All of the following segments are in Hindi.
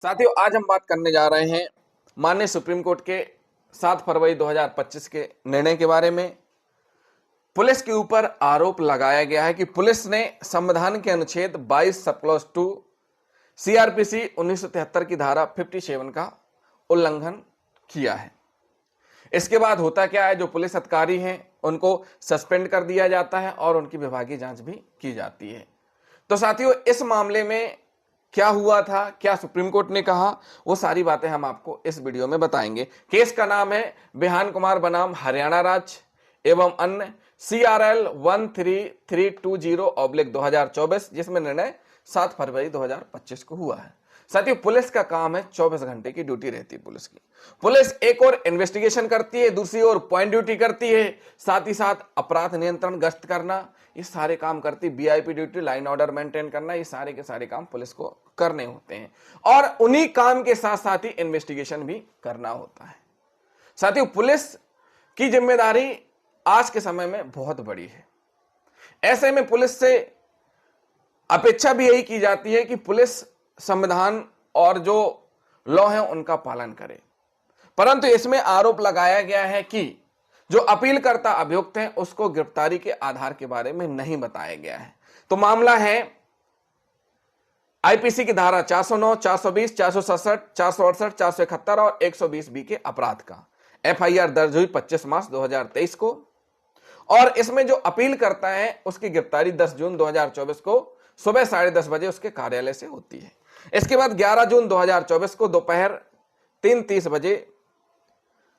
साथियों, आज हम बात करने जा रहे हैं माननीय सुप्रीम कोर्ट के 7 फरवरी 2025 के निर्णय के बारे में। पुलिस के ऊपर आरोप लगाया गया है कि पुलिस ने संविधान के अनुच्छेद 22 सब क्लॉज 2 सीआरपीसी 1973 की धारा 57 का उल्लंघन किया है। इसके बाद होता क्या है, जो पुलिस अधिकारी हैं उनको सस्पेंड कर दिया जाता है और उनकी विभागीय जांच भी की जाती है। तो साथियों, इस मामले में क्या हुआ था, क्या सुप्रीम कोर्ट ने कहा, वो सारी बातें हम आपको इस वीडियो में बताएंगे। केस का नाम है बिहान कुमार बनाम हरियाणा राज्य एवं अन्य CRL 13320/2024, जिसमें निर्णय 7 फरवरी 2025 को हुआ है। साथियों, पुलिस का काम है 24 घंटे की ड्यूटी रहती है पुलिस की। पुलिस एक और इन्वेस्टिगेशन करती है, दूसरी ओर पॉइंट ड्यूटी करती है, साथ ही साथ अपराध नियंत्रण गश्त करना, ये सारे काम करती। VIP duty, line order maintain करना, ये सारे के सारे काम पुलिस को करने होते हैं और उन्हीं काम के साथ साथ ही इन्वेस्टिगेशन भी करना होता है। साथियों, पुलिस की जिम्मेदारी आज के समय में बहुत बड़ी है। ऐसे में पुलिस से अपेक्षा भी यही की जाती है कि पुलिस संविधान और जो लॉ है उनका पालन करे, परंतु इसमें आरोप लगाया गया है कि जो अपीलकर्ता अभियुक्त हैं उसको गिरफ्तारी के आधार के बारे में नहीं बताया गया है। तो मामला है IPC की धारा 409, 420, 467, 468, 471 और 120B के अपराध का। FIR दर्ज हुई 25 मार्च 2023 को और इसमें जो अपील करता है उसकी गिरफ्तारी 10 जून 2024 को सुबह 10:30 बजे उसके कार्यालय से होती है। इसके बाद 11 जून 2024 को दोपहर 3:30 बजे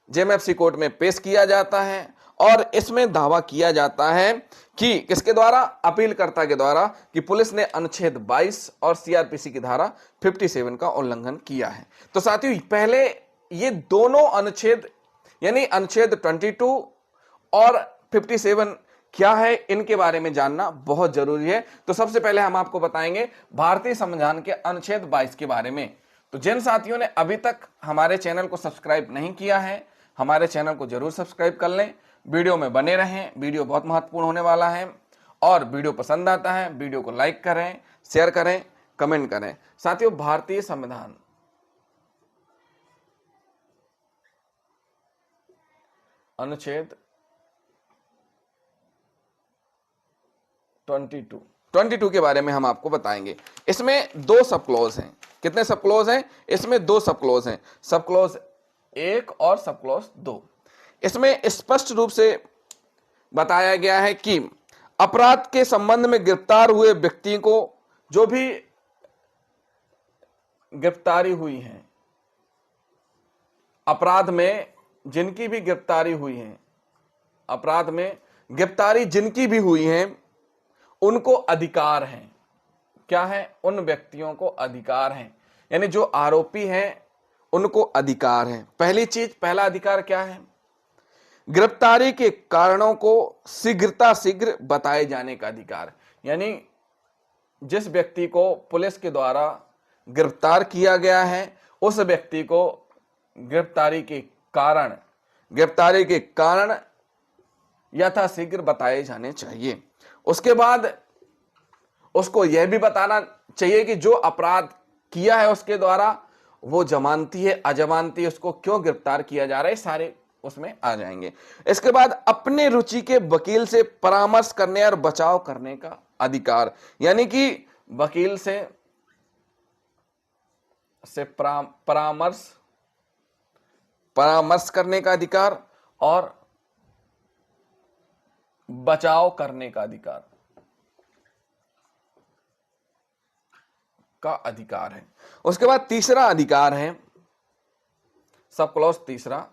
JMFC कोर्ट में पेश किया जाता है और इसमें दावा किया जाता है कि किसके द्वारा, अपीलकर्ता के द्वारा, कि पुलिस ने अनुच्छेद 22 और CRPC की धारा 57 का उल्लंघन किया है। तो साथियों, पहले ये दोनों अनुच्छेद यानी अनुच्छेद 22 और 57 क्या है, इनके बारे में जानना बहुत जरूरी है। तो सबसे पहले हम आपको बताएंगे भारतीय संविधान के अनुच्छेद 22 के बारे में। तो जिन साथियों ने अभी तक हमारे चैनल को सब्सक्राइब नहीं किया है, हमारे चैनल को जरूर सब्सक्राइब कर लें, वीडियो में बने रहें। वीडियो बहुत महत्वपूर्ण होने वाला है और वीडियो पसंद आता है वीडियो को लाइक करें, शेयर करें, कमेंट करें। साथियों, भारतीय संविधान अनुच्छेद 22 के बारे में हम आपको बताएंगे। इसमें 2 सब क्लॉज हैं। कितने सब क्लॉज हैं? इसमें 2 सब क्लॉज हैं, सब क्लॉज 1 और सब क्लॉज 2। इसमें स्पष्ट रूप से बताया गया है कि अपराध के संबंध में गिरफ्तार हुए व्यक्ति को, जो भी गिरफ्तारी हुई है, अपराध में जिनकी भी गिरफ्तारी हुई है, अपराध में गिरफ्तारी जिनकी भी हुई है, उनको अधिकार है। क्या है? उन व्यक्तियों को अधिकार है, यानी जो आरोपी हैं उनको अधिकार है। पहली चीज, पहला अधिकार क्या है? गिरफ्तारी के कारणों को शीघ्र बताए जाने का अधिकार। यानी जिस व्यक्ति को पुलिस के द्वारा गिरफ्तार किया गया है, उस व्यक्ति को गिरफ्तारी के कारण यथाशीघ्र बताए जाने चाहिए। उसके बाद उसको यह भी बताना चाहिए कि जो अपराध किया है उसके द्वारा वो जमानती है, अजमानती है, उसको क्यों गिरफ्तार किया जा रहा है, सारे उसमें आ जाएंगे। इसके बाद अपने रुचि के वकील से परामर्श करने और बचाव करने का अधिकार, यानी कि वकील से परामर्श करने का अधिकार और बचाव करने का अधिकार का अधिकार है। उसके बाद तीसरा अधिकार है, सब क्लॉज 3,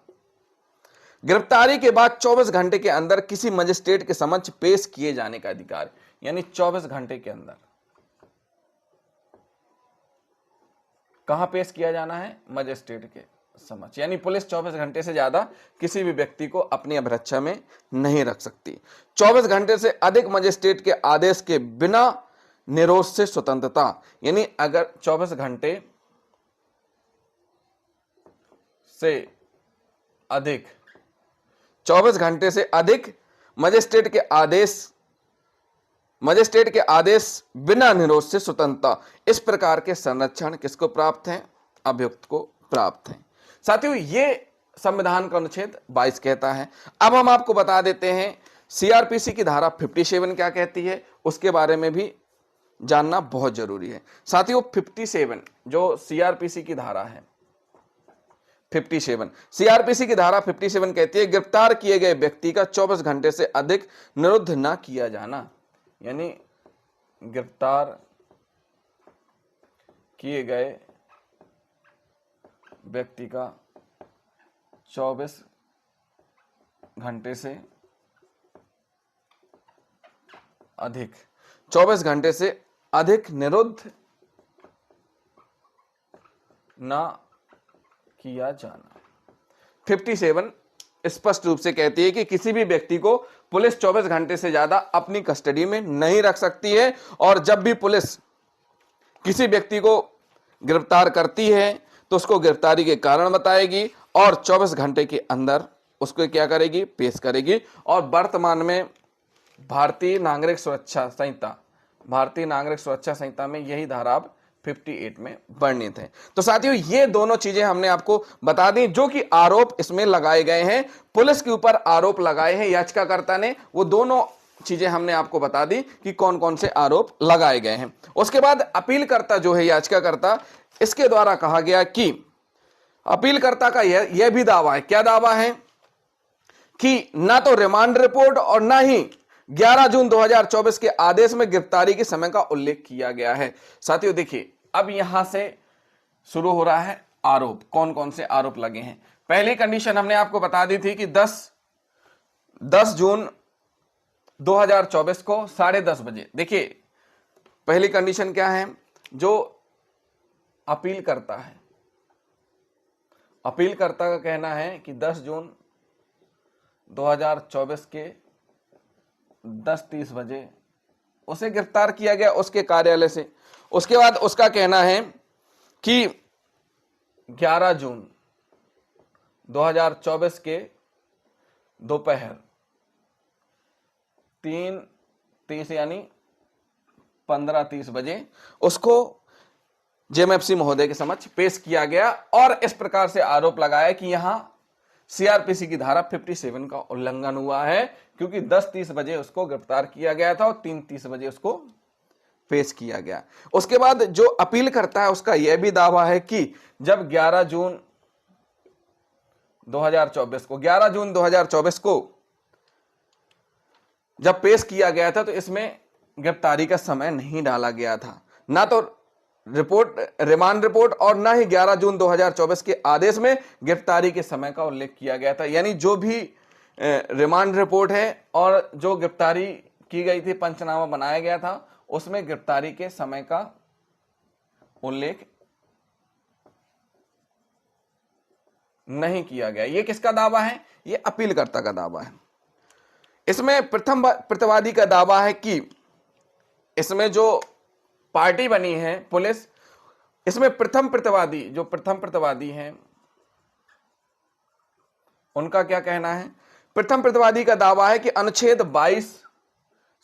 गिरफ्तारी के बाद 24 घंटे के अंदर किसी मजिस्ट्रेट के समक्ष पेश किए जाने का अधिकार। यानी 24 घंटे के अंदर कहां पेश किया जाना है? मजिस्ट्रेट के समक्ष। यानी पुलिस 24 घंटे से ज्यादा किसी भी व्यक्ति को अपनी अभिरक्षा में नहीं रख सकती। 24 घंटे से अधिक मजिस्ट्रेट के आदेश के बिना निरोध से स्वतंत्रता, यानी अगर 24 घंटे से अधिक मजिस्ट्रेट के आदेश बिना निरोध से स्वतंत्रता, इस प्रकार के संरक्षण किसको प्राप्त है? अभियुक्त को प्राप्त है। साथियों, ये संविधान का अनुच्छेद 22 कहता है। अब हम आपको बता देते हैं सीआरपीसी की धारा 57 क्या कहती है, उसके बारे में भी जानना बहुत जरूरी है। साथियों, 57 जो सीआरपीसी की धारा है 57, सीआरपीसी की धारा 57 कहती है गिरफ्तार किए गए व्यक्ति का 24 घंटे से अधिक निरुद्ध न किया जाना। यानी गिरफ्तार किए गए व्यक्ति का 24 घंटे से अधिक 24 घंटे से अधिक निरुद्ध ना किया जाना। 57 स्पष्ट रूप से कहती है कि किसी भी व्यक्ति को पुलिस 24 घंटे से ज्यादा अपनी कस्टडी में नहीं रख सकती है, और जब भी पुलिस किसी व्यक्ति को गिरफ्तार करती है तो उसको गिरफ्तारी के कारण बताएगी और 24 घंटे के अंदर उसको क्या करेगी, पेश करेगी। और वर्तमान में भारतीय नागरिक सुरक्षा संहिता में यही धारा अब 58 में वर्णित है। तो साथियों, ये दोनों चीजें हमने आपको बता दी जो कि आरोप इसमें लगाए गए हैं, पुलिस के ऊपर आरोप लगाए हैं याचिकाकर्ता ने, वो दोनों चीजें हमने आपको बता दी कि कौन कौन से आरोप लगाए गए हैं। उसके बाद अपीलकर्ता जो है याचिकाकर्ता, इसके द्वारा कहा गया कि अपीलकर्ता का यह भी दावा है, क्या दावा है कि ना तो रिमांड रिपोर्ट और ना ही 11 जून 2024 के आदेश में गिरफ्तारी के समय का उल्लेख किया गया है। साथियों देखिए, अब यहां से शुरू हो रहा है आरोप, कौन कौन से आरोप लगे हैं। पहली कंडीशन हमने आपको बता दी थी कि 10 जून 2024 को 10:30 बजे, देखिए पहली कंडीशन क्या है, जो अपील करता है, अपीलकर्ता का कहना है कि 10 जून 2024 के 10:30 बजे उसे गिरफ्तार किया गया उसके कार्यालय से। उसके बाद उसका कहना है कि 11 जून 2024 के दोपहर 3:30 यानी 15:30 बजे उसको जेएमएफसी महोदय के समक्ष पेश किया गया, और इस प्रकार से आरोप लगाया कि यहां सीआरपीसी की धारा 57 का उल्लंघन हुआ है, क्योंकि 10:30 बजे उसको गिरफ्तार किया गया था और 3:30 बजे उसको पेश किया गया। उसके बाद जो अपील करता है उसका यह भी दावा है कि जब 11 जून 2024 को जब पेश किया गया था तो इसमें गिरफ्तारी का समय नहीं डाला गया था, ना तो रिमांड रिपोर्ट और ना ही 11 जून 2024 के आदेश में गिरफ्तारी के समय का उल्लेख किया गया था। यानी जो भी रिमांड रिपोर्ट है और जो गिरफ्तारी की गई थी, पंचनामा बनाया गया था, उसमें गिरफ्तारी के समय का उल्लेख नहीं किया गया। यह किसका दावा है? यह अपीलकर्ता का दावा है। इसमें प्रथम प्रतिवादी का दावा है कि इसमें जो पार्टी बनी है पुलिस, इसमें प्रथम प्रतिवादी हैं उनका क्या कहना है? प्रथम प्रतिवादी का दावा है कि अनुच्छेद 22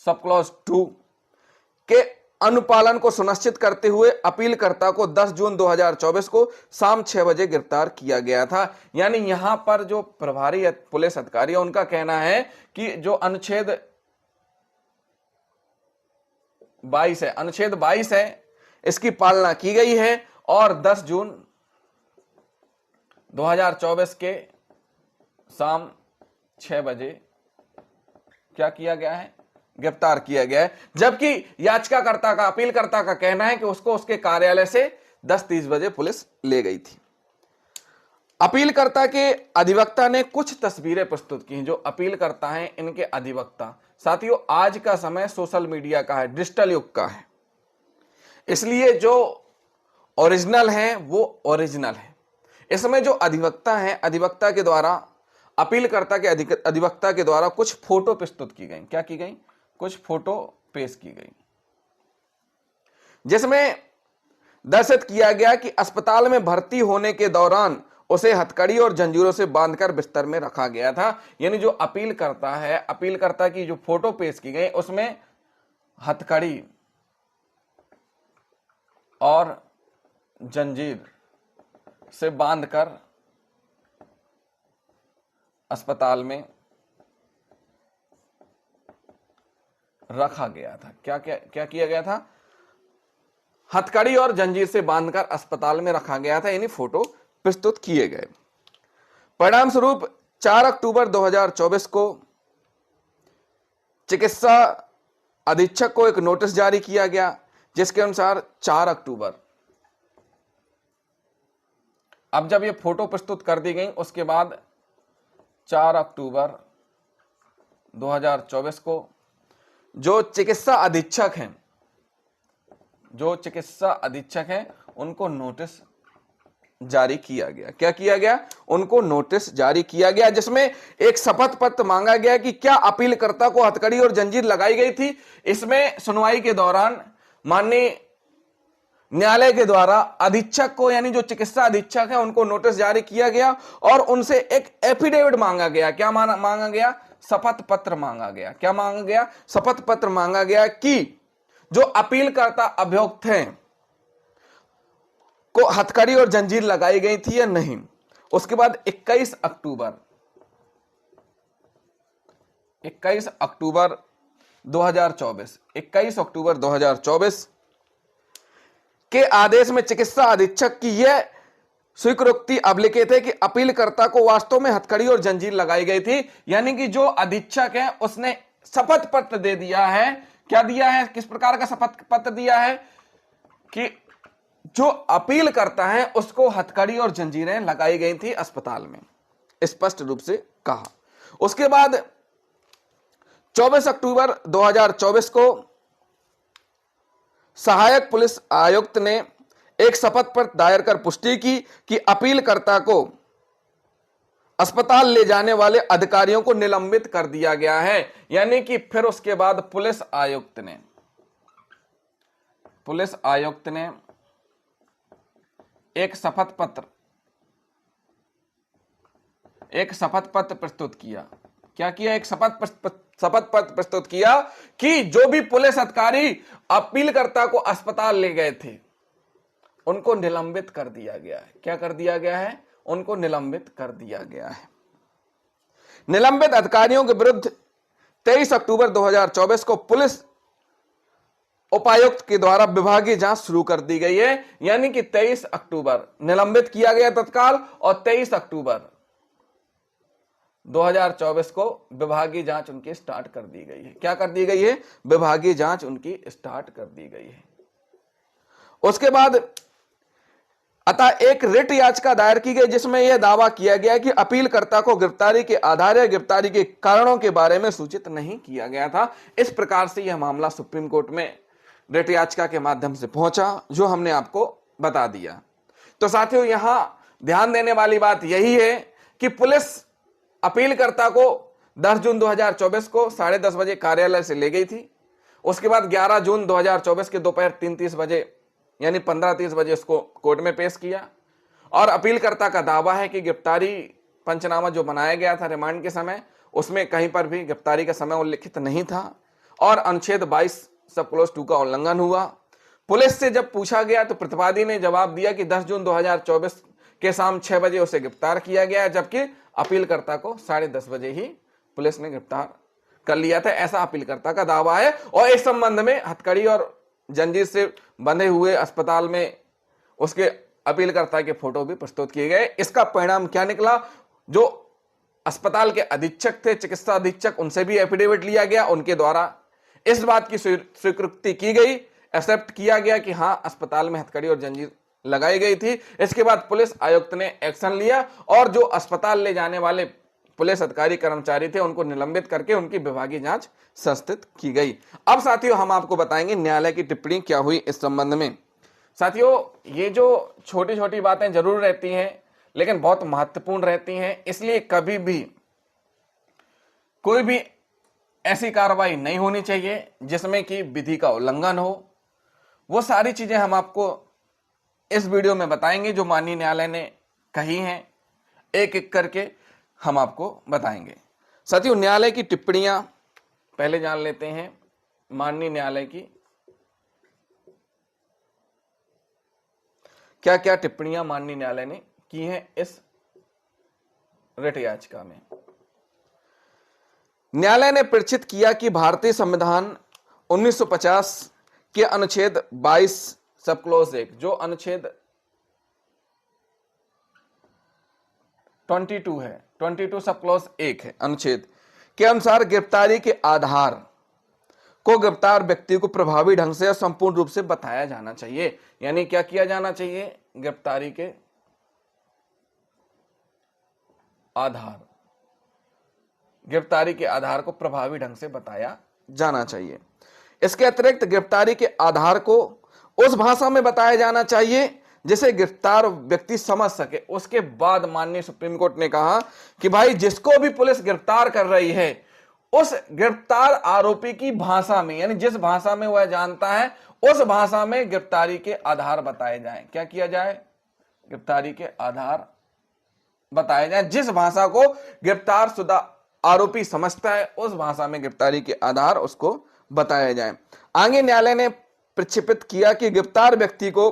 सब क्लॉज 2 के अनुपालन को सुनिश्चित करते हुए अपीलकर्ता को 10 जून 2024 को शाम 6 बजे गिरफ्तार किया गया था। यानी यहां पर जो प्रभारी पुलिस अधिकारी है उनका कहना है कि जो अनुच्छेद 22 है इसकी पालना की गई है और 10 जून 2024 के शाम 6 बजे क्या किया गया है? गिरफ्तार किया गया है। जबकि याचिकाकर्ता का, अपीलकर्ता का कहना है कि उसको उसके कार्यालय से 10:30 बजे पुलिस ले गई थी। अपीलकर्ता के अधिवक्ता ने कुछ तस्वीरें प्रस्तुत की। जो अपीलकर्ता हैं इनके अधिवक्ता, साथियों आज का समय सोशल मीडिया का है, डिजिटल युग का है, इसलिए जो ओरिजिनल है वो ओरिजिनल है। इसमें जो अधिवक्ता हैं, अधिवक्ता के द्वारा, अपीलकर्ता के अधिवक्ता के द्वारा कुछ फोटो प्रस्तुत की गई। क्या की गई? कुछ फोटो पेश की गई, जिसमें दर्शित किया गया कि अस्पताल में भर्ती होने के दौरान उसे हथकड़ी और जंजीरों से बांधकर बिस्तर में रखा गया था। यानी जो अपील करता है, अपीलकर्ता की जो फोटो पेश की गई उसमें हथकड़ी और जंजीर से बांधकर अस्पताल में रखा गया था। क्या क्या क्या किया गया था? हथकड़ी और जंजीर से बांधकर अस्पताल में रखा गया था, यानी फोटो प्रस्तुत किए गए। परिणाम स्वरूप 4 अक्टूबर 2024 को चिकित्सा अधीक्षक को एक नोटिस जारी किया गया, जिसके अनुसार 4 अक्टूबर, अब जब ये फोटो प्रस्तुत कर दी गई उसके बाद 4 अक्टूबर 2024 को जो चिकित्सा अधीक्षक हैं उनको नोटिस जारी किया गया। क्या किया गया? उनको नोटिस जारी किया गया, जिसमें एक शपथ पत्र मांगा गया कि क्या अपीलकर्ता को हथकड़ी और जंजीर लगाई गई थी। इसमें सुनवाई के दौरान माननीय न्यायालय के द्वारा अधीक्षक को, यानी जो चिकित्सा अधीक्षक है, उनको नोटिस जारी किया गया और उनसे एक एफिडेविट मांगा गया। क्या मांगा गया? शपथ पत्र मांगा गया। क्या मांगा गया? शपथ पत्र मांगा गया कि जो अपीलकर्ता अभियुक्त हैं को हथकड़ी और जंजीर लगाई गई थी या नहीं। उसके बाद 21 अक्टूबर 2024 के आदेश में चिकित्सा अधीक्षक की यह स्वीकृति अभिलिखित है कि अपीलकर्ता को वास्तव में हथकड़ी और जंजीर लगाई गई थी। यानी कि जो अधीक्षक है उसने शपथ पत्र दे दिया है। क्या दिया है? किस प्रकार का शपथ पत्र दिया है? कि जो अपील करता है उसको हथकड़ी और जंजीरें लगाई गई थी अस्पताल में, स्पष्ट रूप से कहा। उसके बाद 24 अक्टूबर 2024 को सहायक पुलिस आयुक्त ने एक शपथ पत्र दायर कर पुष्टि की कि अपीलकर्ता को अस्पताल ले जाने वाले अधिकारियों को निलंबित कर दिया गया है। यानी कि फिर उसके बाद पुलिस आयुक्त ने एक शपथ पत्र प्रस्तुत किया। क्या किया? एक शपथ पत्र प्रस्तुत किया कि जो भी पुलिस अधिकारी अपीलकर्ता को अस्पताल ले गए थे उनको निलंबित कर दिया गया है। क्या कर दिया गया है? उनको निलंबित कर दिया गया है। निलंबित अधिकारियों के विरुद्ध 23 अक्टूबर 2024 को पुलिस उपायुक्त के द्वारा विभागीय जांच शुरू कर दी गई है। यानी कि 23 अक्टूबर निलंबित किया गया तत्काल और 23 अक्टूबर 2024 को विभागीय जांच उनकी स्टार्ट कर दी गई है। क्या कर दी गई है? विभागीय जांच उनकी स्टार्ट कर दी गई है। उसके बाद अतः एक रिट याचिका दायर की गई, जिसमें यह दावा किया गया कि अपीलकर्ता को गिरफ्तारी के आधार या गिरफ्तारी के कारणों के बारे में सूचित नहीं किया गया था। इस प्रकार से यह मामला सुप्रीम कोर्ट में रिट याचिका के माध्यम से पहुंचा, जो हमने आपको बता दिया। तो साथियों, यहां ध्यान देने वाली बात यही है कि पुलिस अपीलकर्ता को 10 जून 2024 को 10:30 बजे कार्यालय से ले गई थी। उसके बाद 11 जून 2024 के दोपहर 3:30 बजे यानी 15:30 बजे उसको कोर्ट में पेश किया और अपीलकर्ता का दावा है कि गिरफ्तारी पंचनामा जो बनाया गया था रिमांड के समय, उसमें कहीं पर भी गिरफ्तारी का समय उल्लिखित नहीं था और अनुच्छेद 22 सब क्लॉज 2 का उल्लंघन हुआ। पुलिस से जब पूछा गया तो प्रतिवादी ने जवाब दिया कि 10 जून 2024 के शाम 6 बजे उसे गिरफ्तार किया गया, जबकि अपीलकर्ता को 10:30 बजे ही पुलिस ने गिरफ्तार कर लिया था। ऐसा अपीलकर्ता का दावा है और इस संबंध में हथकड़ी और जंजीर से बंधे हुए अस्पताल में उसके अपीलकर्ता के फोटो भी प्रस्तुत किए गए। इसका परिणाम क्या निकला? जो अस्पताल के अधीक्षक थे, चिकित्सा अधीक्षक, उनसे भी एफिडेविट लिया गया। उनके द्वारा इस बात की स्वीकृति की गई, एक्सेप्ट किया गया कि हां, अस्पताल में हथकड़ी और जंजीर लगाई गई थी। इसके बाद पुलिस आयुक्त ने एक्शन लिया और जो अस्पताल ले जाने वाले पुलिस अधिकारी कर्मचारी थे उनको निलंबित करके उनकी विभागीय जांच संस्थित की गई। अब साथियों, हम आपको बताएंगे न्यायालय की टिप्पणी क्या हुई इस संबंध में। साथियों, ये जो छोटी छोटी बातें जरूर रहती हैं लेकिन बहुत महत्वपूर्ण रहती हैं, इसलिए कभी भी कोई भी ऐसी कार्रवाई नहीं होनी चाहिए जिसमें कि विधि का उल्लंघन हो। वो सारी चीजें हम आपको इस वीडियो में बताएंगे जो माननीय न्यायालय ने कही हैं, एक एक करके हम आपको बताएंगे। साथियों, न्यायालय की टिप्पणियां पहले जान लेते हैं। माननीय न्यायालय की क्या क्या टिप्पणियां माननीय न्यायालय ने की हैं इस रिट याचिका में। न्यायालय ने प्रेक्षित किया कि भारतीय संविधान 1950 के अनुच्छेद 22 सब क्लॉज 1, जो अनुच्छेद 22 है, 22 सब क्लॉज 1 है अनुच्छेद के अनुसार गिरफ्तारी के आधार को गिरफ्तार व्यक्ति को प्रभावी ढंग से और संपूर्ण रूप से बताया जाना चाहिए। यानी क्या किया जाना चाहिए? गिरफ्तारी के आधार, गिरफ्तारी के आधार को प्रभावी ढंग से बताया जाना चाहिए। इसके अतिरिक्त गिरफ्तारी के आधार को उस भाषा में बताया जाना चाहिए जिसे गिरफ्तार व्यक्ति समझ सके। उसके बाद माननीय सुप्रीम कोर्ट ने कहा कि भाई जिसको भी पुलिस गिरफ्तार कर रही है उस गिरफ्तार आरोपी की भाषा में, यानी जिस भाषा में वह जानता है उस भाषा में गिरफ्तारी के आधार बताए जाएं। क्या किया जाए? गिरफ्तारी के आधार बताए जाएं। जिस भाषा को गिरफ्तार शुदा आरोपी समझता है उस भाषा में गिरफ्तारी के आधार उसको बताया जाए। आगे न्यायालय ने प्रक्षेपित किया कि गिरफ्तार व्यक्ति को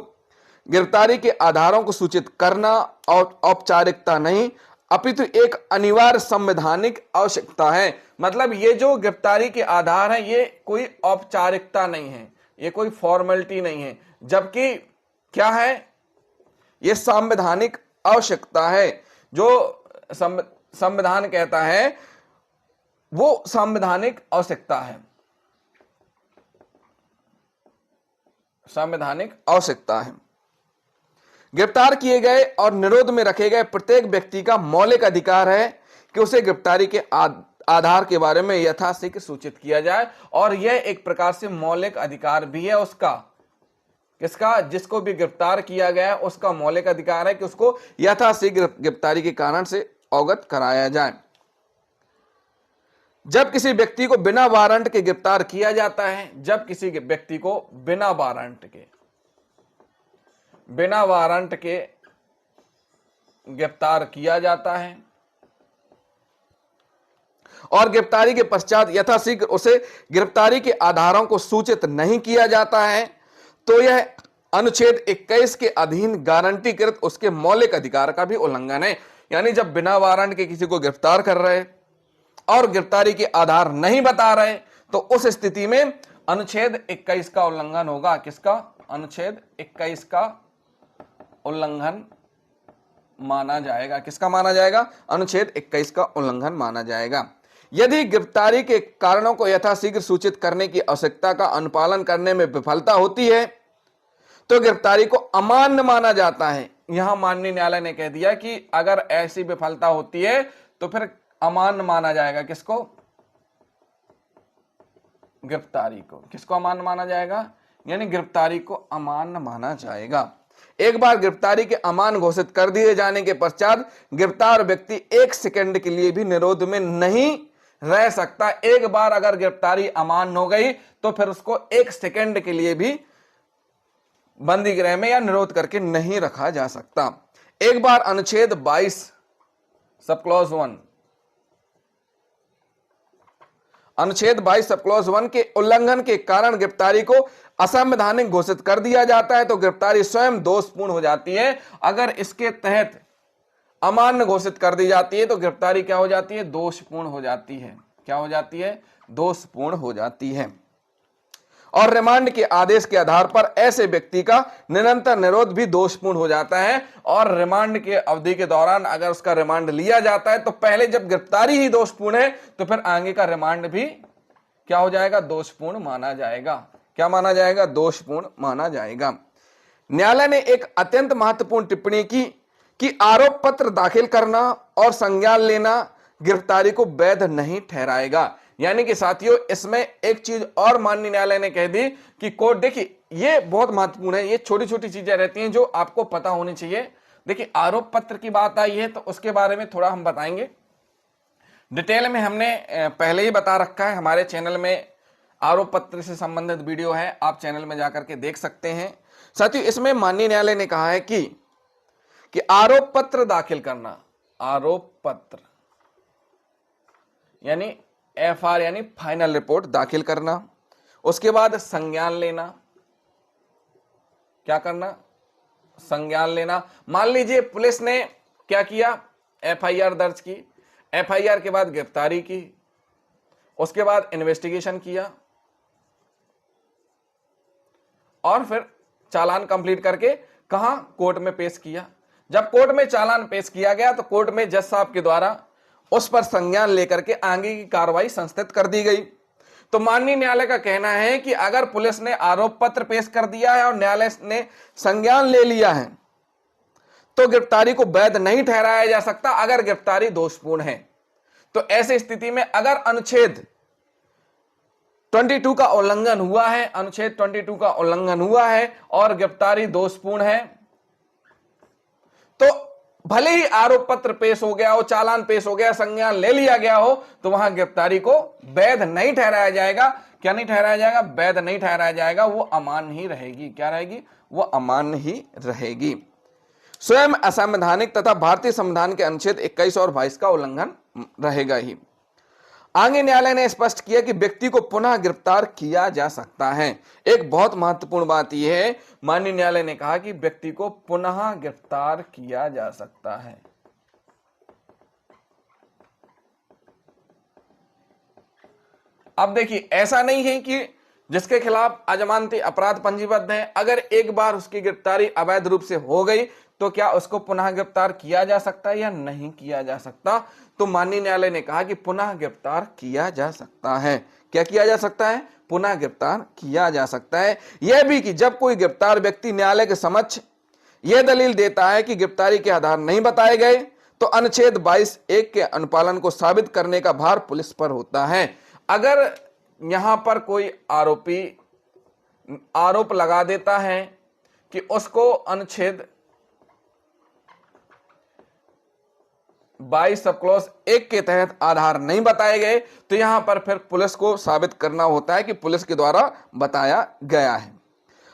गिरफ्तारी के आधारों को सूचित करना और औपचारिकता नहीं अपितु एक अनिवार्य संवैधानिक आवश्यकता है। मतलब ये जो गिरफ्तारी के आधार है ये कोई औपचारिकता नहीं है, ये कोई फॉर्मेलिटी नहीं है, जबकि क्या है? ये संवैधानिक आवश्यकता है। जो संविधान कहता है वो संवैधानिक आवश्यकता है, संवैधानिक आवश्यकता है। गिरफ्तार किए गए और निरोध में रखे गए प्रत्येक व्यक्ति का मौलिक अधिकार है कि उसे गिरफ्तारी के आधार के बारे में यथाशीघ्र सूचित किया जाए। और यह एक प्रकार से मौलिक अधिकार भी है उसका, किसका? जिसको भी गिरफ्तार किया गया उसका मौलिक अधिकार है कि उसको यथाशीघ्र गिरफ्तारी के कारण से अवगत कराया जाए। जब किसी व्यक्ति को बिना वारंट के गिरफ्तार किया जाता है, जब किसी व्यक्ति को बिना वारंट के गिरफ्तार किया जाता है और गिरफ्तारी के पश्चात यथाशीघ्र उसे गिरफ्तारी के आधारों को सूचित नहीं किया जाता है तो यह अनुच्छेद 21 के अधीन गारंटीकृत उसके मौलिक अधिकार का भी उल्लंघन है। यानी जब बिना वारंट के किसी को गिरफ्तार कर रहे और गिरफ्तारी के आधार नहीं बता रहे तो उस स्थिति में अनुच्छेद 21 का उल्लंघन होगा। किसका? अनुच्छेद 21 का उल्लंघन माना जाएगा। किसका माना जाएगा? अनुच्छेद 21 का उल्लंघन माना जाएगा। यदि गिरफ्तारी के कारणों को यथाशीघ्र सूचित करने की आवश्यकता का अनुपालन करने में विफलता होती है तो गिरफ्तारी को अमान्य माना जाता है। यहां माननीय न्यायालय ने कह दिया कि अगर ऐसी विफलता होती है तो फिर अमान्य माना जाएगा। किसको? गिरफ्तारी को। किसको अमान्य माना जाएगा? यानी गिरफ्तारी को अमान्य माना जाएगा। एक बार गिरफ्तारी के अमान्य घोषित कर दिए जाने के पश्चात गिरफ्तार व्यक्ति 1 सेकंड के लिए भी निरोध में नहीं रह सकता। एक बार अगर गिरफ्तारी अमान्य हो गई तो फिर उसको 1 सेकंड के लिए भी बंदी गृह में या निरोध करके नहीं रखा जा सकता। एक बार अनुच्छेद 22 सब क्लॉज 1, अनुच्छेद 22 सब क्लॉज 1 के उल्लंघन के कारण गिरफ्तारी को असंवैधानिक घोषित कर दिया जाता है तो गिरफ्तारी स्वयं दोषपूर्ण हो जाती है। अगर इसके तहत अमान्य घोषित कर दी जाती है तो गिरफ्तारी क्या हो जाती है? दोषपूर्ण हो जाती है। क्या हो जाती है? दोषपूर्ण हो जाती है। और रिमांड के आदेश के आधार पर ऐसे व्यक्ति का निरंतर निरोध भी दोषपूर्ण हो जाता है। और रिमांड के अवधि के दौरान अगर उसका रिमांड लिया जाता है तो पहले जब गिरफ्तारी ही दोषपूर्ण है तो फिर आगे का रिमांड भी क्या हो जाएगा? दोषपूर्ण माना जाएगा। क्या माना जाएगा? दोषपूर्ण माना जाएगा। न्यायालय ने एक अत्यंत महत्वपूर्ण टिप्पणी की कि आरोप पत्र दाखिल करना और संज्ञान लेना गिरफ्तारी को वैध नहीं ठहराएगा। यानी कि साथियों इसमें एक चीज और माननीय न्यायालय ने कह दी कि कोर्ट, देखिए ये बहुत महत्वपूर्ण है, ये छोटी छोटी चीजें रहती हैं जो आपको पता होनी चाहिए। देखिए आरोप पत्र की बात आई है तो उसके बारे में थोड़ा हम बताएंगे डिटेल में। हमने पहले ही बता रखा है, हमारे चैनल में आरोप पत्र से संबंधित वीडियो है, आप चैनल में जाकर के देख सकते हैं। साथियों इसमें माननीय न्यायालय ने कहा है कि आरोप पत्र दाखिल करना, आरोप पत्र यानी एफआर यानी फाइनल रिपोर्ट दाखिल करना, उसके बाद संज्ञान लेना, क्या करना? संज्ञान लेना। मान लीजिए पुलिस ने क्या किया, एफआईआर दर्ज की, एफआईआर के बाद गिरफ्तारी की, उसके बाद इन्वेस्टिगेशन किया और फिर चालान कंप्लीट करके कहां, कोर्ट में पेश किया। जब कोर्ट में चालान पेश किया गया तो कोर्ट में जज साहब के द्वारा उस पर संज्ञान लेकर के आगे की कार्रवाई संस्थित कर दी गई। तो माननीय न्यायालय का कहना है कि अगर पुलिस ने आरोप पत्र पेश कर दिया है और न्यायालय ने संज्ञान ले लिया है तो गिरफ्तारी को वैध नहीं ठहराया जा सकता अगर गिरफ्तारी दोषपूर्ण है। तो ऐसी स्थिति में अगर अनुच्छेद 22 का उल्लंघन हुआ है, अनुच्छेद 22 का उल्लंघन हुआ है और गिरफ्तारी दोषपूर्ण है, तो भले ही आरोप पत्र पेश हो गया हो, चालान पेश हो गया, संज्ञान ले लिया गया हो, तो वहां गिरफ्तारी को वैध नहीं ठहराया जाएगा। क्या नहीं ठहराया जाएगा? वैध नहीं ठहराया जाएगा, वो अमान्य ही रहेगी। क्या रहेगी? वो अमान्य ही रहेगी। स्वयं असंवैधानिक तथा भारतीय संविधान के अनुच्छेद 21 और 22 का उल्लंघन रहेगा ही। आगे न्यायालय ने स्पष्ट किया कि व्यक्ति को पुनः गिरफ्तार किया जा सकता है। एक बहुत महत्वपूर्ण बात यह है, माननीय न्यायालय ने कहा कि व्यक्ति को पुनः गिरफ्तार किया जा सकता है। अब देखिए, ऐसा नहीं है कि जिसके खिलाफ अजमानती अपराध पंजीबद्ध है, अगर एक बार उसकी गिरफ्तारी अवैध रूप से हो गई तो क्या उसको पुनः गिरफ्तार किया जा सकता है या नहीं किया जा सकता? तो माननीय न्यायालय ने कहा कि पुनः गिरफ्तार किया जा सकता है। क्या किया जा सकता है? पुनः गिरफ्तार किया जा सकता है। यह भी कि जब कोई गिरफ्तार व्यक्ति न्यायालय के समक्ष यह दलील देता है कि गिरफ्तारी के आधार नहीं बताए गए तो अनुच्छेद 22(1) के अनुपालन को साबित करने का भार पुलिस पर होता है। अगर यहां पर कोई आरोपी आरोप लगा देता है कि उसको अनुच्छेद 22 सब क्लॉज 1 के तहत आधार नहीं बताए गए तो यहां पर फिर पुलिस को साबित करना होता है कि पुलिस के द्वारा बताया गया है।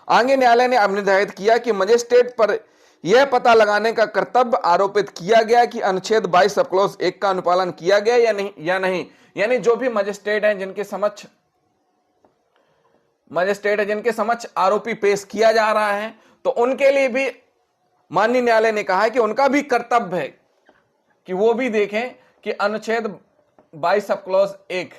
आगे न्यायालय ने अब निर्धारित किया कि मजिस्ट्रेट पर यह पता लगाने का कर्तव्य आरोपित किया गया कि अनुच्छेद 22 सब क्लॉज 1 का अनुपालन किया गया या नहीं। यानी जो भी मजिस्ट्रेट हैं जिनके समक्ष आरोपी पेश किया जा रहा है, तो उनके लिए भी माननीय न्यायालय ने कहा है कि उनका भी कर्तव्य है कि वो भी देखें कि अनुच्छेद 22 सब क्लॉज 1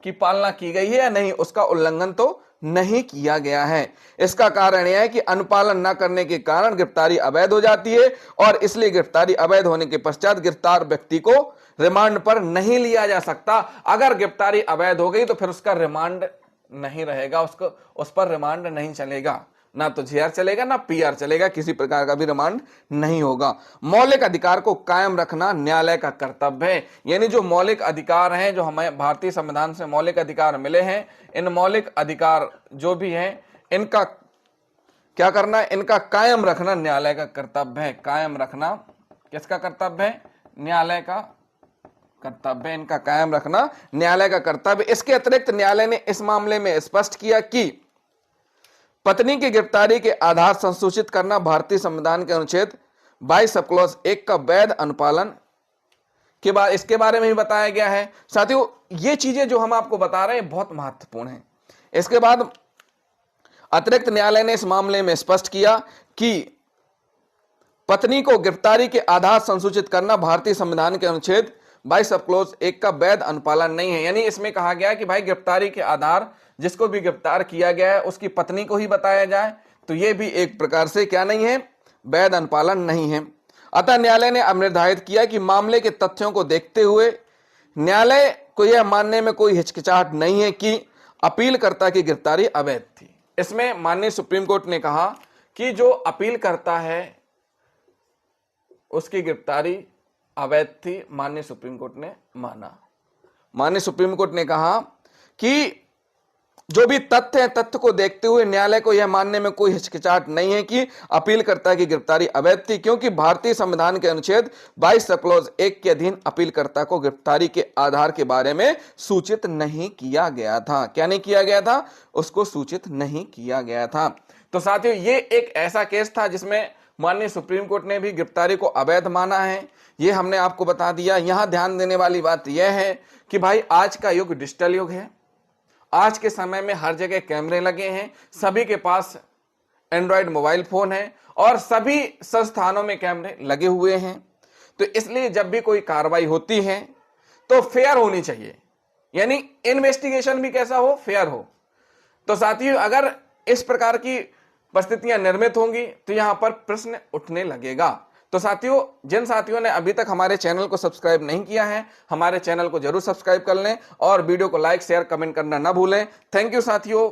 की पालना की गई है या नहीं, उसका उल्लंघन तो नहीं किया गया है। इसका कारण यह है कि अनुपालन न करने के कारण गिरफ्तारी अवैध हो जाती है और इसलिए गिरफ्तारी अवैध होने के पश्चात गिरफ्तार व्यक्ति को रिमांड पर नहीं लिया जा सकता। अगर गिरफ्तारी अवैध हो गई तो फिर उसका रिमांड नहीं रहेगा, उस पर रिमांड नहीं चलेगा, ना तो जीआर चलेगा ना पीआर चलेगा, किसी प्रकार का भी रिमांड नहीं होगा। मौलिक अधिकार को कायम रखना न्यायालय का कर्तव्य है। यानी जो मौलिक अधिकार हैं, जो हमें भारतीय संविधान से मौलिक अधिकार मिले हैं, इन मौलिक अधिकार जो भी हैं, इनका क्या करना है? इनका कायम रखना न्यायालय का कर्तव्य है। कायम रखना किसका कर्तव्य है? न्यायालय का कर्तव्य। इनका कायम रखना न्यायालय का कर्तव्य। इसके अतिरिक्त न्यायालय ने इस मामले में स्पष्ट किया कि पत्नी की गिरफ्तारी के आधार संसूचित करना भारतीय संविधान के अनुच्छेद 22 सब क्लॉज 1 का वैध अनुपालन के बाद इसके बारे में भी बताया गया है। साथियों, ये चीजें जो हम आपको बता रहे हैं बहुत महत्वपूर्ण है। इसके बाद अतिरिक्त न्यायालय ने इस मामले में स्पष्ट किया कि पत्नी को गिरफ्तारी के आधार संसूचित करना भारतीय संविधान के अनुच्छेद 22 सब क्लॉज 1 का वैध अनुपालन नहीं है। यानी इसमें कहा गया कि भाई गिरफ्तारी के आधार जिसको भी गिरफ्तार किया गया है उसकी पत्नी को ही बताया जाए, तो यह भी एक प्रकार से क्या नहीं है? वैध अनुपालन नहीं है। अतः न्यायालय ने अब निर्धारित किया कि मामले के तथ्यों को देखते हुए न्यायालय को यह मानने में कोई हिचकिचाहट नहीं है कि अपीलकर्ता की गिरफ्तारी अवैध थी। इसमें माननीय सुप्रीम कोर्ट ने कहा कि जो अपील करता है उसकी गिरफ्तारी अवैध थी। माननीय सुप्रीम कोर्ट ने माना। माननीय सुप्रीम कोर्ट ने कहा कि जो भी तथ्य है, तथ्य को देखते हुए न्यायालय को यह मानने में कोई हिचकिचाहट नहीं है कि अपीलकर्ता की गिरफ्तारी अवैध थी, क्योंकि भारतीय संविधान के अनुच्छेद 22 सब क्लॉज 1 के अधीन अपीलकर्ता को गिरफ्तारी के आधार के बारे में सूचित नहीं किया गया था। क्या नहीं किया गया था? उसको सूचित नहीं किया गया था। तो साथियों, ये एक ऐसा केस था जिसमें माननीय सुप्रीम कोर्ट ने भी गिरफ्तारी को अवैध माना है। ये हमने आपको बता दिया। यहां ध्यान देने वाली बात यह है कि भाई आज का युग डिजिटल युग है। आज के समय में हर जगह कैमरे लगे हैं, सभी के पास एंड्रॉयड मोबाइल फोन है और सभी संस्थानों में कैमरे लगे हुए हैं। तो इसलिए जब भी कोई कार्रवाई होती है तो फेयर होनी चाहिए, यानी इन्वेस्टिगेशन भी कैसा हो, फेयर हो। तो साथियों, अगर इस प्रकार की परिस्थितियां निर्मित होंगी तो यहां पर प्रश्न उठने लगेगा। तो साथियों, जिन साथियों ने अभी तक हमारे चैनल को सब्सक्राइब नहीं किया है, हमारे चैनल को जरूर सब्सक्राइब कर लें और वीडियो को लाइक शेयर कमेंट करना ना भूलें। थैंक यू साथियों।